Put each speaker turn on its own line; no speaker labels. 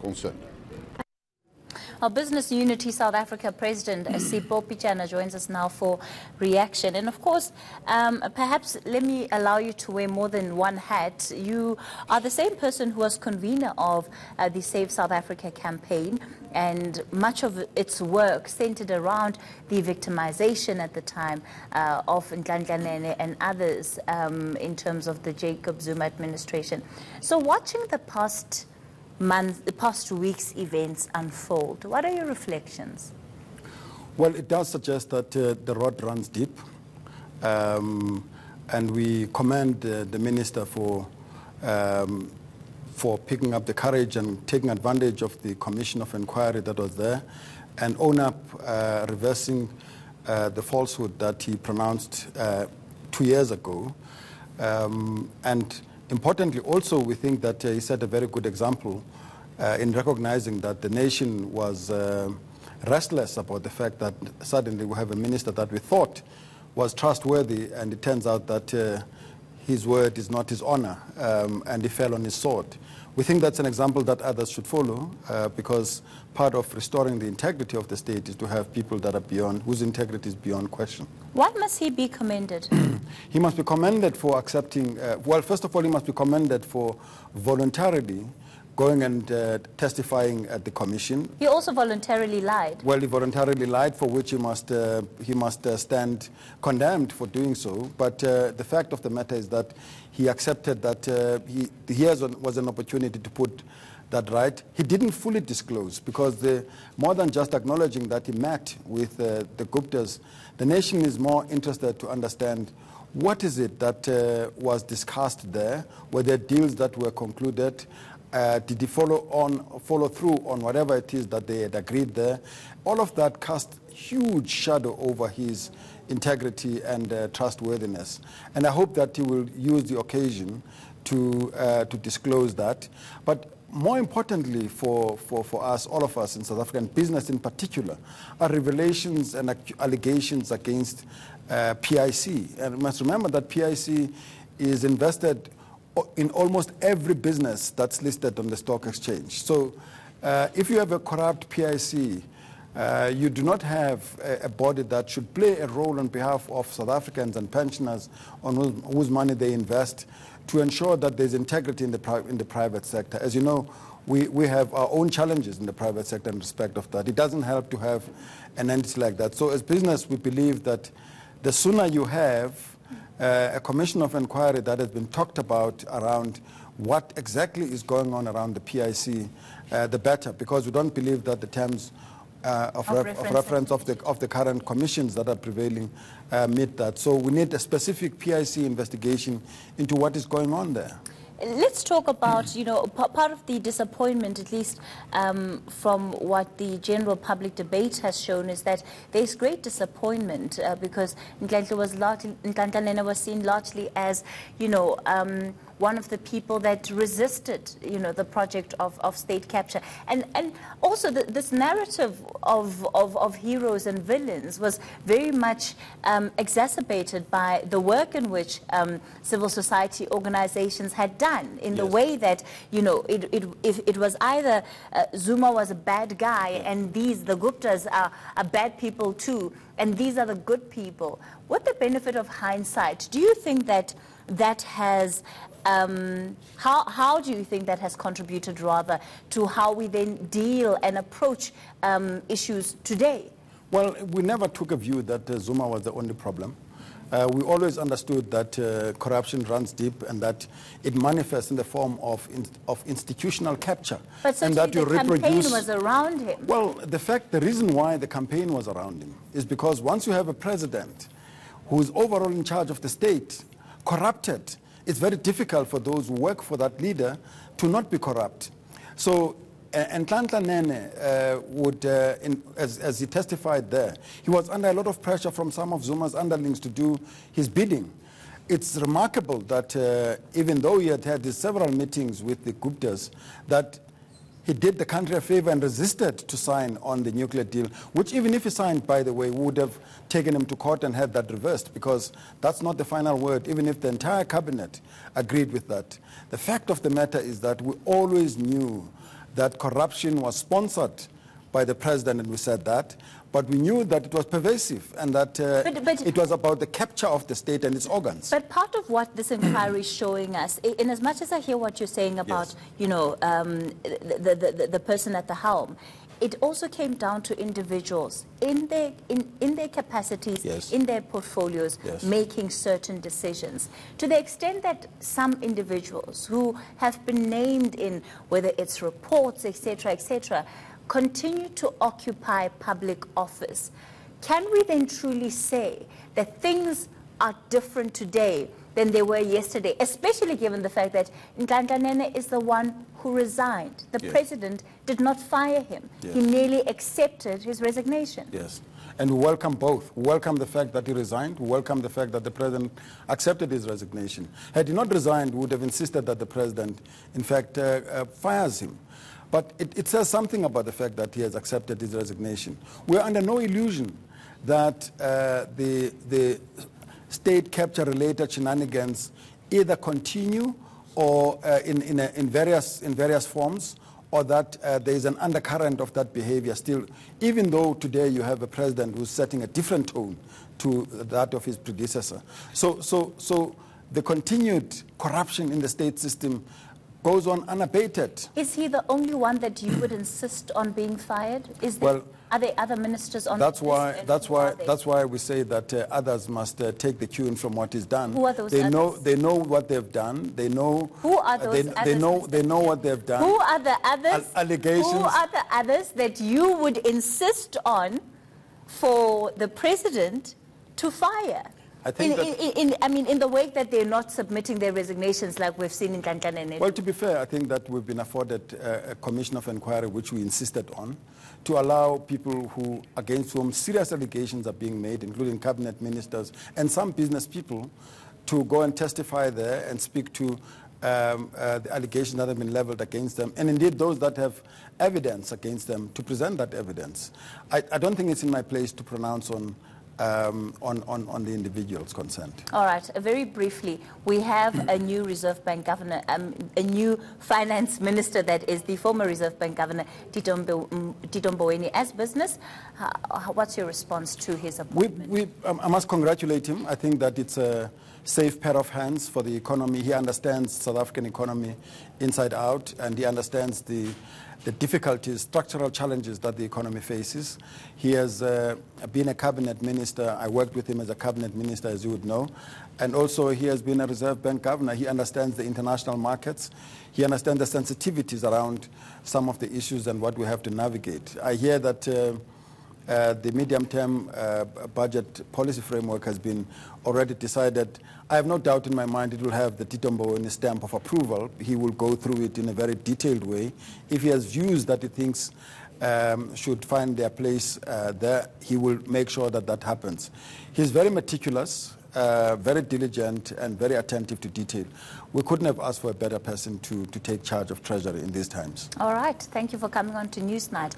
concerned.
Our Business Unity South Africa President Sipho Pityana joins us now for reaction. And of course, perhaps let me allow you to wear more than one hat. You are the same person who was convener of the Save South Africa campaign, and much of its work centered around the victimization at the time of Nhlanhla Nene and others in terms of the Jacob Zuma administration. So watching the past week's events unfold, what are your reflections?
Well, it does suggest that the road runs deep, and we commend the minister for picking up the courage and taking advantage of the commission of inquiry that was there, and own up, reversing the falsehood that he pronounced 2 years ago. And importantly, also, we think that he set a very good example in recognizing that the nation was restless about the fact that suddenly we have a minister that we thought was trustworthy, and it turns out that his word is not his honor, and he fell on his sword. We think that's an example that others should follow, because part of restoring the integrity of the state is to have people that are beyond, whose integrity is beyond question.
Why must he be commended?
He must be commended for accepting, well, first of all, he must be commended for voluntarily going and testifying at the commission.
He also voluntarily lied.
Well, he voluntarily lied, for which he must stand condemned for doing so. But the fact of the matter is that he accepted that was an opportunity to put that right. He didn't fully disclose, because more than just acknowledging that he met with the Guptas, the nation is more interested to understand what is it that was discussed there. Were there deals that were concluded? Did he follow through on whatever it is that they had agreed there? All of that cast huge shadow over his integrity and trustworthiness. And I hope that he will use the occasion to disclose that. But more importantly for us, all of us in South African business in particular, are revelations and allegations against PIC. And we must remember that PIC is invested in almost every business that's listed on the stock exchange. So if you have a corrupt PIC, you do not have a body that should play a role on behalf of South Africans and pensioners on whose money they invest, to ensure that there's integrity in the private sector. As you know, we have our own challenges in the private sector in respect of that. It doesn't help to have an entity like that. So as business, we believe that the sooner you have a commission of inquiry that has been talked about around what exactly is going on around the PIC, the better, because we don't believe that the terms of reference of the current commissions that are prevailing meet that. So we need a specific PIC investigation into what is going on there.
Let's talk about, part of the disappointment, at least from what the general public debate has shown, is that there's great disappointment because Nhlanhla Nene was seen largely as, one of the people that resisted, the project of state capture. And also this narrative of heroes and villains was very much exacerbated by the work in which civil society organizations had done, in the way that, it was either Zuma was a bad guy and the Guptas are bad people too, and these are the good people. With the benefit of hindsight, do you think that has how do you think that has contributed rather to how we then deal and approach issues today?
Well, we never took a view that Zuma was the only problem. We always understood that corruption runs deep and that it manifests in the form of institutional capture.
But certainly the campaign was around him.
Well, the reason why the campaign was around him is because once you have a president who is overall in charge of the state, corrupted, it's very difficult for those who work for that leader to not be corrupt. So, Nhlanhla Nene would, as he testified there, he was under a lot of pressure from some of Zuma's underlings to do his bidding. It's remarkable that even though he had these several meetings with the Guptas, that he did the country a favor and resisted to sign on the nuclear deal, which even if he signed, by the way, would have taken him to court and had that reversed, because that's not the final word, even if the entire cabinet agreed with that. The fact of the matter is that we always knew that corruption was sponsored by the president, and we said that. But we knew that it was pervasive and that it was about the capture of the state and its organs.
But part of what this inquiry is showing us, in as much as I hear what you're saying about, you know, the person at the helm, it also came down to individuals in their capacities, in their portfolios, making certain decisions. To the extent that some individuals who have been named in, whether it's reports, etc., continue to occupy public office, can we then truly say that things are different today than they were yesterday, especially given the fact that Nhlanhla Nene is the one who resigned? The president did not fire him. He merely accepted his resignation.
Yes. And we welcome both. We welcome the fact that he resigned. We welcome the fact that the president accepted his resignation. Had he not resigned, we would have insisted that the president, in fact, fires him. But it says something about the fact that he has accepted his resignation. We are under no illusion that the state capture-related shenanigans either continue or in various forms, or that there is an undercurrent of that behavior still, even though today you have a president who's setting a different tone to that of his predecessor. So the continued corruption in the state system goes on unabated.
Is he the only one that you would insist on being fired? Are there other ministers on
that's why that's why we say that others must take the cue in from what is done.
Who are those others?
They know what they've done. They know
who are those others?
They know what they've done.
Who are the others?
Allegations.
Who are the others that you would insist on for the president to fire?
I think
in the way that they're not submitting their resignations like we've seen in Nhlanhla Nene.
Well, to be fair, I think that we've been afforded a commission of inquiry, which we insisted on, to allow people against whom serious allegations are being made, including cabinet ministers and some business people, to go and testify there and speak to the allegations that have been leveled against them, and indeed those that have evidence against them, to present that evidence. I don't think it's in my place to pronounce on the individuals concerned.
All right. Very briefly, we have a new Reserve Bank governor, a new finance minister, that is the former Reserve Bank governor, Tito Mboweni. As business, what's your response to his appointment?
I must congratulate him. I think that it's a safe pair of hands for the economy. He understands South African economy inside out, and he understands the difficulties, structural challenges that the economy faces. He has been a cabinet minister. I worked with him as a cabinet minister, as you would know. And also he has been a Reserve Bank governor. He understands the international markets. He understands the sensitivities around some of the issues and what we have to navigate. I hear that the medium-term budget policy framework has been already decided. I have no doubt in my mind it will have the Tito Mboweni stamp of approval. He will go through it in a very detailed way. If he has views that he thinks should find their place there, he will make sure that that happens. He's very meticulous, very diligent, and very attentive to detail. We couldn't have asked for a better person to take charge of Treasury in these times.
All right. Thank you for coming on to Newsnight.